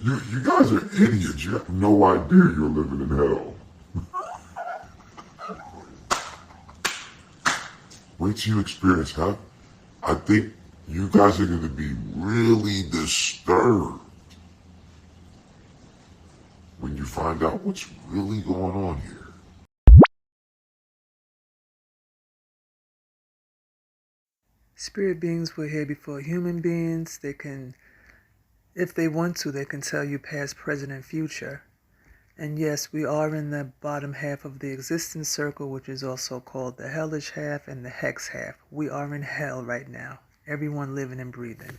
You guys are idiots. You have no idea you're living in hell. Wait till you experience hell. I think you guys are going to be really disturbed when you find out what's really going on here. Spirit beings were here before human beings. They can, if they want to, they can tell you past, present, and future. And yes, we are in the bottom half of the existence circle, which is also called the hellish half and the hex half. We are in hell right now. Everyone living and breathing.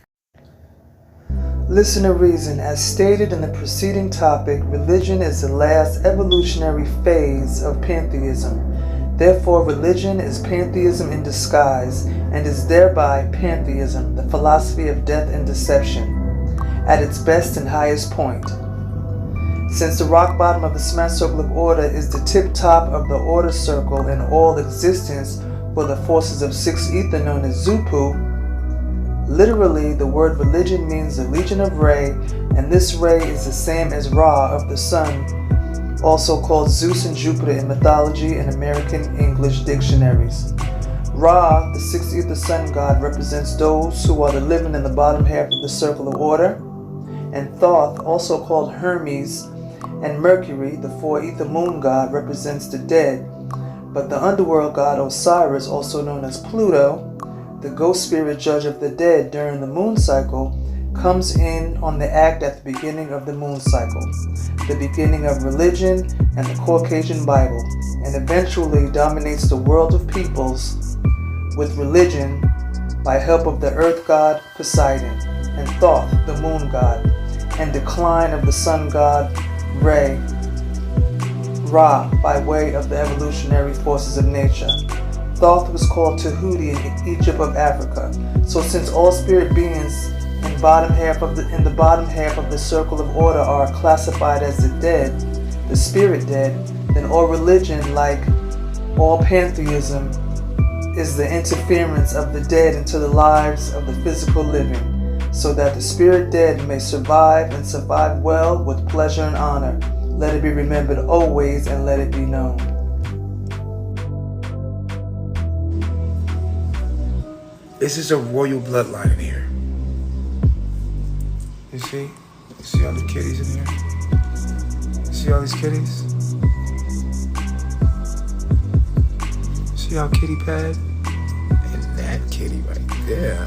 Listen to reason. As stated in the preceding topic, religion is the last evolutionary phase of pantheism. Therefore, religion is pantheism in disguise, and is thereby pantheism, the philosophy of death and deception, at its best and highest point. Since the rock bottom of the smash circle of order is the tip top of the order circle in all existence for the forces of six ether known as Zupu, literally the word religion means the legion of Re, and this Re is the same as Ra of the sun, also called Zeus and Jupiter in mythology and American English dictionaries. Ra, the sixth ether sun god, represents those who are living in the bottom half of the circle of order, and Thoth, also called Hermes, and Mercury, the four ether moon god, represents the dead, but the underworld god Osiris, also known as Pluto, the ghost spirit judge of the dead during the moon cycle, comes in on the act at the beginning of the moon cycle, the beginning of religion and the Caucasian Bible, and eventually dominates the world of peoples with religion by help of the earth god Poseidon, and Thoth, the moon god, and decline of the sun god Ra, by way of the evolutionary forces of nature. Thoth was called Tahuti in Egypt of Africa. So since all spirit beings in the bottom half of the circle of order are classified as the dead, the spirit dead, then all religion, like all pantheism, is the interference of the dead into the lives of the physical living, so that the spirit dead may survive and survive well with pleasure and honor. Let it be remembered always and let it be known. This is a royal bloodline in here. You see? You see all the kitties in here? You see all these kitties? See our kitty pad? And that kitty right there.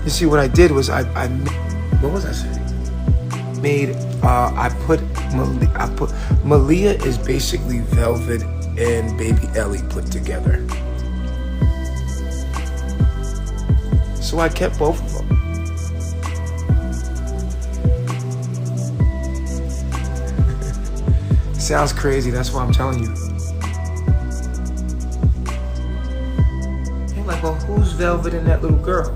You see, what I did was what was I saying? Malia is basically Velvet and Baby Ellie put together. So I kept both of them. Sounds crazy, that's why I'm telling you. You're like, well, who's Velvet and that little girl?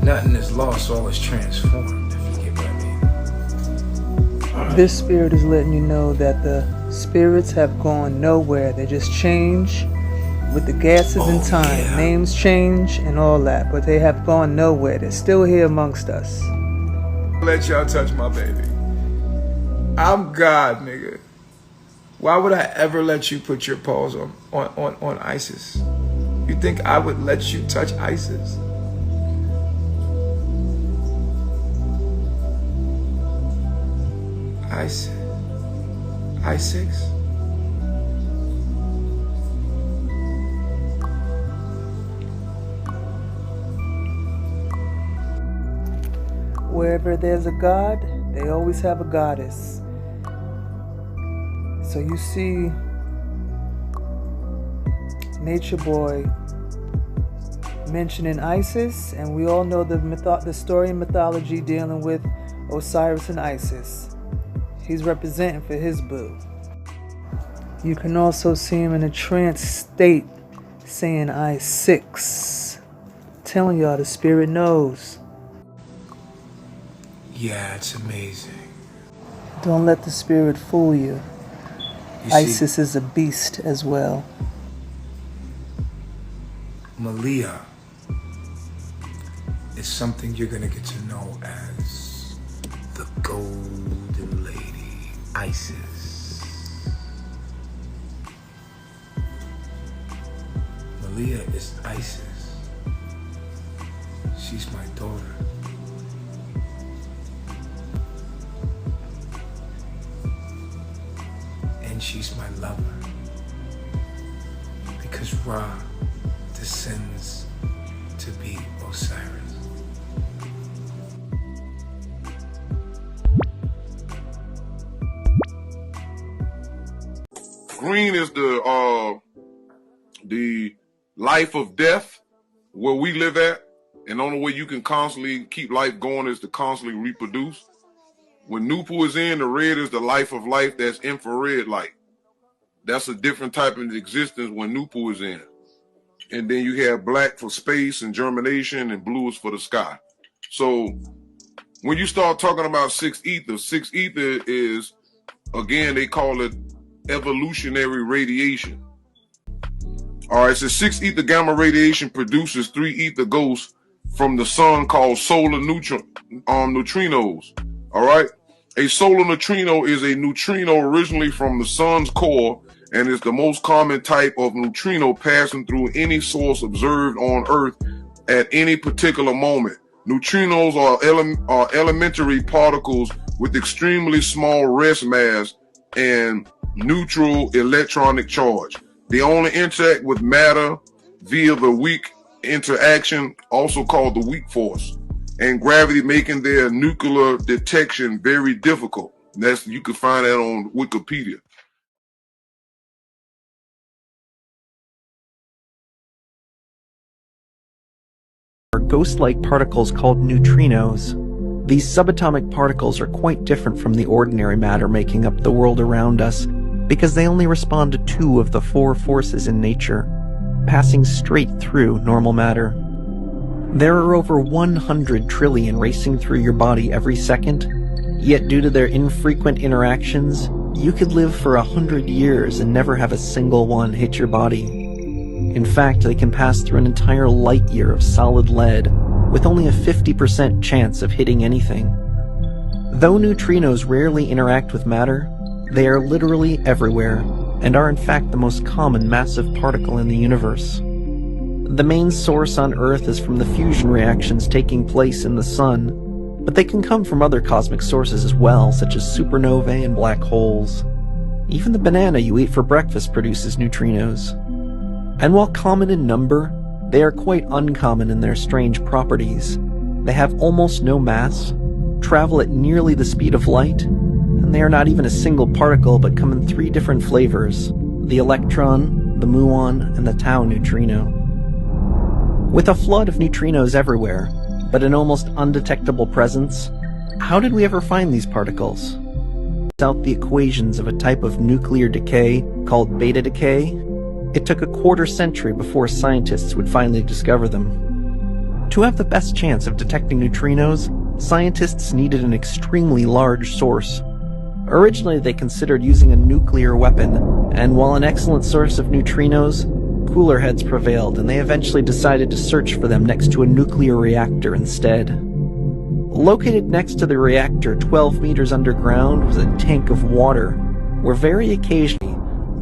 Nothing is lost, all is transformed, if you get what I mean. This spirit is letting you know that the spirits have gone nowhere. They just change with the gases and time. Yeah. Names change and all that, but they have gone nowhere. They're still here amongst us. Let y'all touch my baby. I'm God, nigga. Why would I ever let you put your paws on ISIS? You think I would let you touch ISIS? I6? Wherever there's a god, they always have a goddess. So you see Nature Boy mentioning Isis, and we all know the story and mythology dealing with Osiris and Isis. He's representing for his boo. You can also see him in a trance state saying I6. Telling y'all the spirit knows. Yeah, it's amazing. Don't let the spirit fool you. ISIS is a beast as well. Malia is something you're gonna get to know as the Golden Lady, Isis. Malia is Isis. She's my daughter. And she's my lover. Because Ra descends to be Osiris. Green is the life of death where we live at, and the only way you can constantly keep life going is to constantly reproduce. When Nupu is in, the red is the life of life, that's infrared light. That's a different type of existence when Nupu is in. And then you have black for space and germination, and blue is for the sky. So when you start talking about six ether is, again, they call it evolutionary radiation. All right, so 6 ether gamma radiation produces 3 ether ghosts from the sun called solar neutrinos. All right, a solar neutrino is a neutrino originally from the sun's core and is the most common type of neutrino passing through any source observed on Earth at any particular moment. Neutrinos are elementary particles with extremely small rest mass and neutral electronic charge. They only interact with matter via the weak interaction, also called the weak force, and gravity, making their nuclear detection very difficult. You can find that on Wikipedia. Are ghost-like particles called neutrinos. These subatomic particles are quite different from the ordinary matter making up the world around us, because they only respond to 2 of the 4 forces in nature, passing straight through normal matter. There are over 100 trillion racing through your body every second, yet due to their infrequent interactions, you could live for 100 years and never have a single one hit your body. In fact, they can pass through an entire light year of solid lead, with only a 50% chance of hitting anything. Though neutrinos rarely interact with matter, they are literally everywhere, and are in fact the most common massive particle in the universe. The main source on Earth is from the fusion reactions taking place in the sun, but they can come from other cosmic sources as well, such as supernovae and black holes. Even the banana you eat for breakfast produces neutrinos. And while common in number, they are quite uncommon in their strange properties. They have almost no mass, travel at nearly the speed of light, and they are not even a single particle but come in 3 different flavors: the electron, the muon, and the tau neutrino. With a flood of neutrinos everywhere, but an almost undetectable presence, how did we ever find these particles? Out the equations of a type of nuclear decay called beta decay, it took a quarter century before scientists would finally discover them. To have the best chance of detecting neutrinos, scientists needed an extremely large source. Originally, they considered using a nuclear weapon, and while an excellent source of neutrinos, cooler heads prevailed, and they eventually decided to search for them next to a nuclear reactor instead. Located next to the reactor 12 meters underground was a tank of water, where very occasionally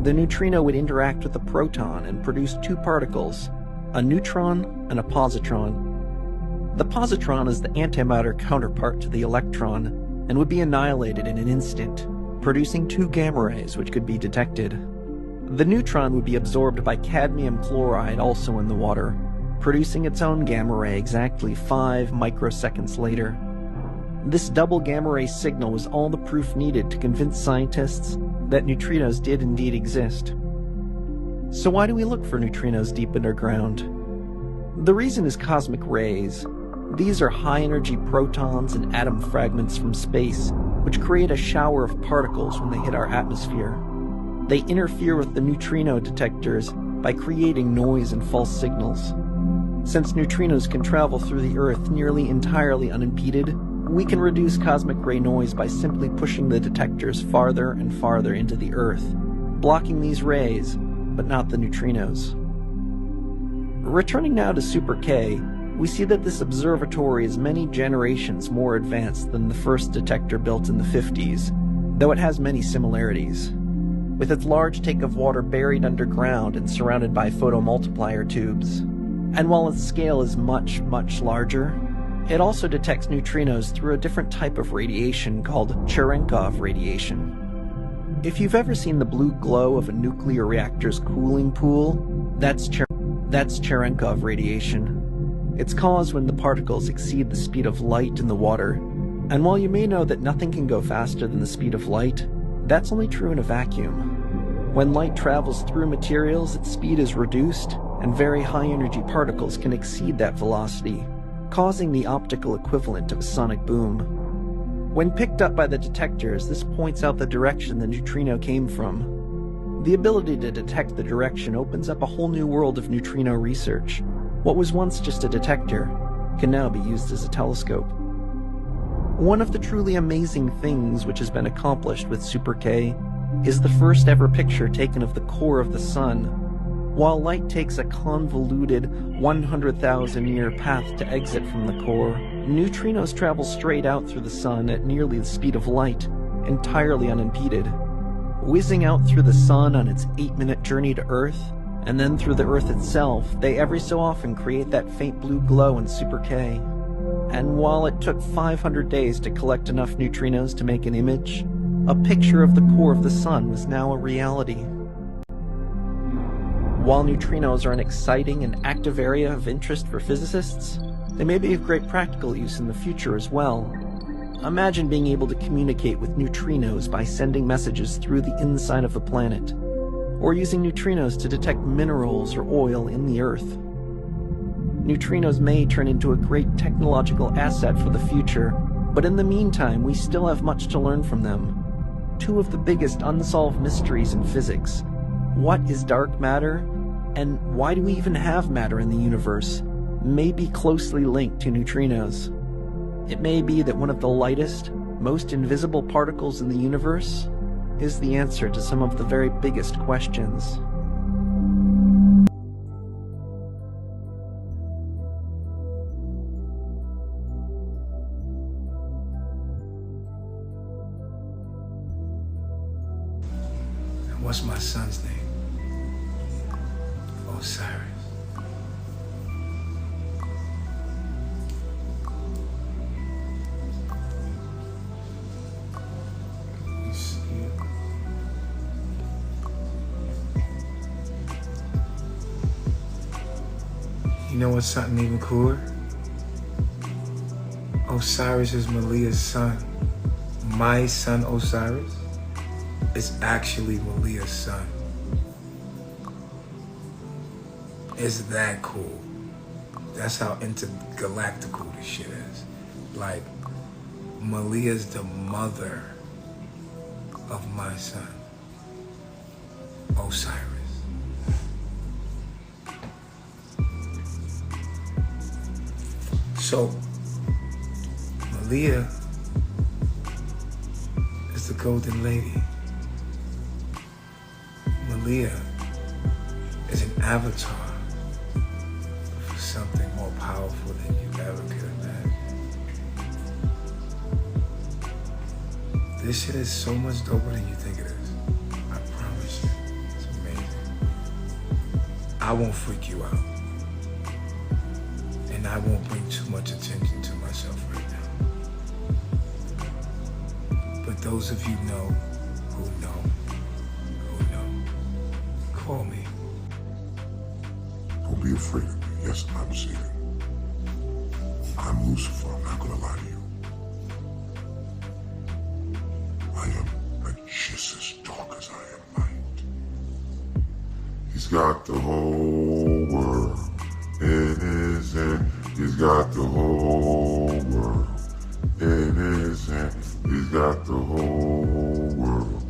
the neutrino would interact with a proton and produce 2 particles, a neutron and a positron. The positron is the antimatter counterpart to the electron, and would be annihilated in an instant, producing 2 gamma rays which could be detected. The neutron would be absorbed by cadmium chloride, also in the water, producing its own gamma ray exactly 5 microseconds later. This double gamma ray signal was all the proof needed to convince scientists that neutrinos did indeed exist. So why do we look for neutrinos deep underground? The reason is cosmic rays. These are high-energy protons and atom fragments from space, which create a shower of particles when they hit our atmosphere. They interfere with the neutrino detectors by creating noise and false signals. Since neutrinos can travel through the Earth nearly entirely unimpeded, we can reduce cosmic ray noise by simply pushing the detectors farther and farther into the Earth, blocking these rays, but not the neutrinos. Returning now to Super K, we see that this observatory is many generations more advanced than the first detector built in the 50s, though it has many similarities. With its large tank of water buried underground and surrounded by photomultiplier tubes. And while its scale is much, much larger, it also detects neutrinos through a different type of radiation called Cherenkov radiation. If you've ever seen the blue glow of a nuclear reactor's cooling pool, that's Cherenkov radiation. It's caused when the particles exceed the speed of light in the water, and while you may know that nothing can go faster than the speed of light, that's only true in a vacuum. When light travels through materials, its speed is reduced, and very high-energy particles can exceed that velocity, causing the optical equivalent of a sonic boom. When picked up by the detectors, this points out the direction the neutrino came from. The ability to detect the direction opens up a whole new world of neutrino research. What was once just a detector can now be used as a telescope. One of the truly amazing things which has been accomplished with Super K is the first ever picture taken of the core of the sun. While light takes a convoluted 100,000-year path to exit from the core, neutrinos travel straight out through the sun at nearly the speed of light, entirely unimpeded. Whizzing out through the sun on its 8-minute journey to Earth, and then through the Earth itself, they every so often create that faint blue glow in Super K. And while it took 500 days to collect enough neutrinos to make an image, a picture of the core of the sun was now a reality. While neutrinos are an exciting and active area of interest for physicists, they may be of great practical use in the future as well. Imagine being able to communicate with neutrinos by sending messages through the inside of the planet, or using neutrinos to detect minerals or oil in the Earth. Neutrinos may turn into a great technological asset for the future, but in the meantime, we still have much to learn from them. Two of the biggest unsolved mysteries in physics. What is dark matter, and why do we even have matter in the universe, may be closely linked to neutrinos. It may be that one of the lightest, most invisible particles in the universe is the answer to some of the very biggest questions. What's my son's name? Osiris. You see it? You know what's something even cooler? Osiris is Malia's son. My son Osiris is actually Malia's son. It's that cool. That's how intergalactical this shit is. Like, Malia's the mother of my son, Osiris. So, Malia is the golden lady. Malia is an avatar for something more powerful than you ever could imagine. This shit is so much doper than you think it is. I promise you. It's amazing. I won't freak you out. And I won't bring too much attention to myself right now. But those of you who know, call me. Don't be afraid of me. Yes, I'm Satan. I'm Lucifer. I'm not gonna lie to you. I am just as dark as I am light. He's got the whole world in his hand. He's got the whole world in his hand. He's got the whole world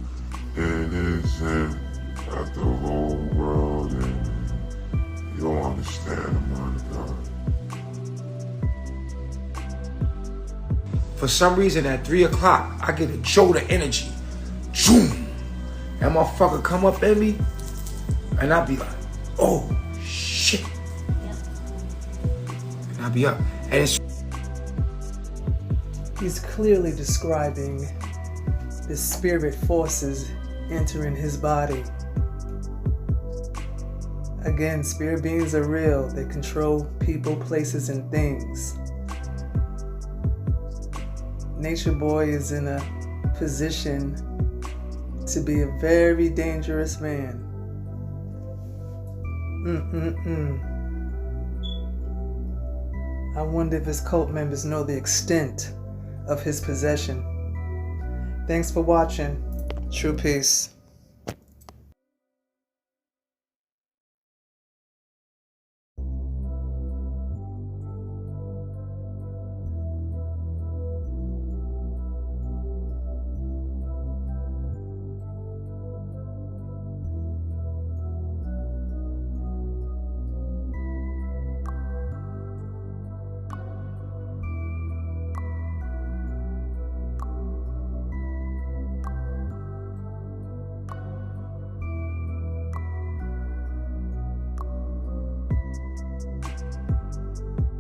in his hand. Got the whole world in him. You don't understand the mind of God. For some reason at 3 o'clock, I get a jolt of energy. Zoom! That motherfucker come up at me, and I be like, oh, shit. I'll be up. And it's He's clearly describing the spirit forces entering his body. Again, spirit beings are real. They control people, places, and things. Nature Boy is in a position to be a very dangerous man. I wonder if his cult members know the extent of his possession. Thanks for watching. True peace.